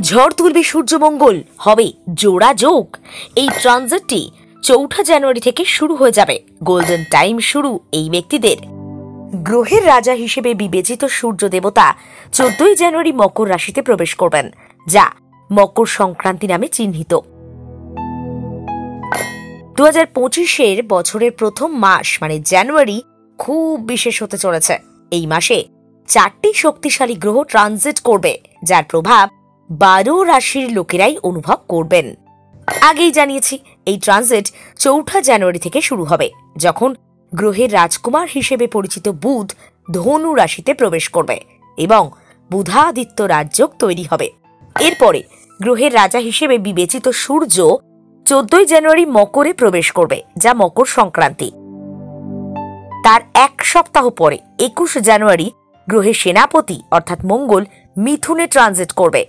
ঝড় তুলবে সূর্যমঙ্গল, হবে জোড়া যোগ। এই ট্রানজিটটি ৪ জানুয়ারি থেকে শুরু হয়ে যাবে। গোল্ডেন টাইম শুরু এই ব্যক্তিদের। গ্রহের রাজা হিসেবে বিবেচিত সূর্য দেবতা ১৪ জানুয়ারি মকর রাশিতে প্রবেশ করবেন, যা মকর সংক্রান্তি নামে চিহ্নিত। ২০২৫ বছরের প্রথম মাস মানে জানুয়ারি খুব বিশেষ হতে চলেছে। এই মাসে ৪টি শক্তিশালী গ্রহ ট্রানজিট করবে, যার প্রভাব ১২ রাশির লোকেরাই অনুভব করবেন। আগেই জানিয়েছি, এই ট্রানজিট ৪ জানুয়ারি থেকে শুরু হবে, যখন গ্রহের রাজকুমার হিসেবে পরিচিত বুধ ধনু রাশিতে প্রবেশ করবে এবং বুধাদিত্য রাজযোগ তৈরি হবে। এরপরে গ্রহের রাজা হিসেবে বিবেচিত সূর্য ১৪ জানুয়ারি মকরে প্রবেশ করবে, যা মকর সংক্রান্তি। তার এক সপ্তাহ পরে ২১ জানুয়ারি গ্রহের সেনাপতি অর্থাৎ মঙ্গল মিথুনে ট্রানজিট করবে।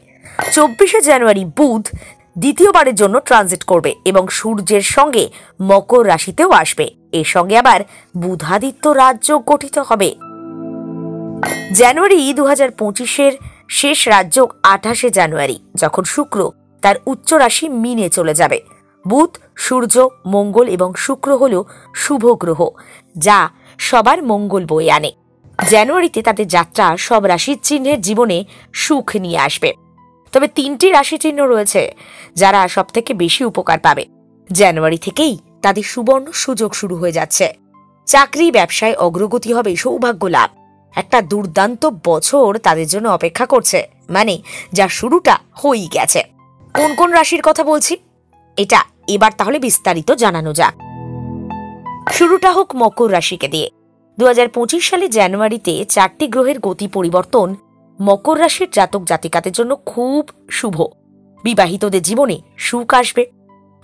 ২৪ জানুয়ারি বুধ দ্বিতীয়বারের জন্য ট্রানজিট করবে এবং সূর্যের সঙ্গে মকর রাশিতেও আসবে। এর সঙ্গে আবার বুধাদিত্য রাজযোগ গঠিত হবে। জানুয়ারি ২০২৫ শেষ রাজযোগ ২৮ জানুয়ারি, যখন শুক্র তার উচ্চ রাশি মিনে চলে যাবে। বুধ, সূর্য, মঙ্গল এবং শুক্র হল শুভ গ্রহ, যা সবার মঙ্গল বয়ে আনে। জানুয়ারিতে তাদের যাত্রা সব রাশির চিহ্নের জীবনে সুখ নিয়ে আসবে। তবে ৩টি রাশি চিহ্ন রয়েছে যারা সব থেকে বেশি উপকার পাবে। জানুয়ারি থেকেই তাদের সুবর্ণ সুযোগ শুরু হয়ে যাচ্ছে। চাকরি ব্যবসায় অগ্রগতি হবে, সৌভাগ্য লাভ। একটা দুর্দান্ত বছর তাদের জন্য অপেক্ষা করছে, মানে যা শুরুটা হয়েই গেছে। কোন কোন রাশির কথা বলছি এটা এবার তাহলে বিস্তারিত জানানো যাক। শুরুটা হোক মকর রাশিকে দিয়ে। ২০২৫ সালে জানুয়ারিতে ৪টি গ্রহের গতি পরিবর্তন মকর রাশির জাতক জাতিকাদের জন্য খুব শুভ। বিবাহিতদের জীবনে সুখ আসবে।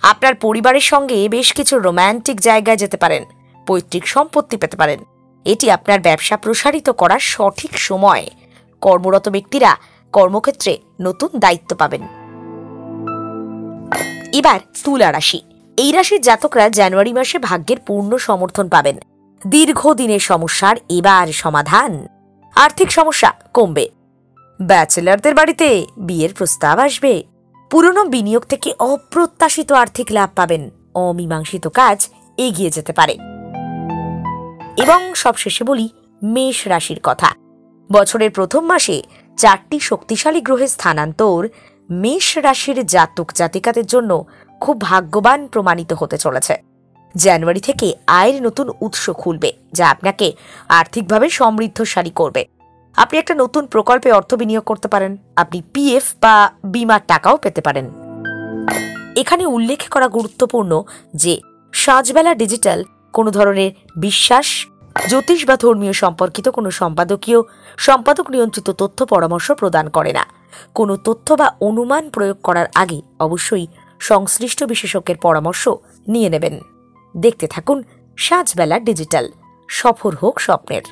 আপনার পরিবারের সঙ্গে বেশ কিছু রোম্যান্টিক জায়গায় যেতে পারেন, পৈতৃক সম্পত্তি পেতে পারেন। এটি আপনার ব্যবসা প্রসারিত করার সঠিক সময়। কর্মরত ব্যক্তিরা কর্মক্ষেত্রে নতুন দায়িত্ব পাবেন। এবার তুলা রাশি। এই রাশির জাতকরা জানুয়ারি মাসে ভাগ্যের পূর্ণ সমর্থন পাবেন। দীর্ঘদিনের সমস্যার এবার সমাধান। আর্থিক সমস্যা কমবে। ব্যাচেলারদের বাড়িতে বিয়ের প্রস্তাব আসবে। পুরনো বিনিয়োগ থেকে অপ্রত্যাশিত আর্থিক লাভ পাবেন। অমীমাংসিত কাজ এগিয়ে যেতে পারে। এবং সবশেষে বলি মেষ রাশির কথা। বছরের প্রথম মাসে ৪টি শক্তিশালী গ্রহের স্থানান্তর মেষ রাশির জাতক জাতিকাদের জন্য খুব ভাগ্যবান প্রমাণিত হতে চলেছে। জানুয়ারি থেকে আয়ের নতুন উৎস খুলবে, যা আপনাকে আর্থিকভাবে সমৃদ্ধশালী করবে। আপনি একটা নতুন প্রকল্পে অর্থ বিনিয়োগ করতে পারেন। আপনি পিএফ বা বীমার টাকাও পেতে পারেন। এখানে উল্লেখ করা গুরুত্বপূর্ণ যে সাঁঝবেলা ডিজিটাল কোনো ধরনের বিশ্বাস, জ্যোতিষ বা ধর্মীয় সম্পর্কিত কোনো সম্পাদক নিয়ন্ত্রিত তথ্য পরামর্শ প্রদান করে না। কোনো তথ্য বা অনুমান প্রয়োগ করার আগে অবশ্যই সংশ্লিষ্ট বিশেষজ্ঞের পরামর্শ নিয়ে নেবেন। দেখতে থাকুন সাঁঝবেলা ডিজিটাল। সফল হোক স্বপ্নের।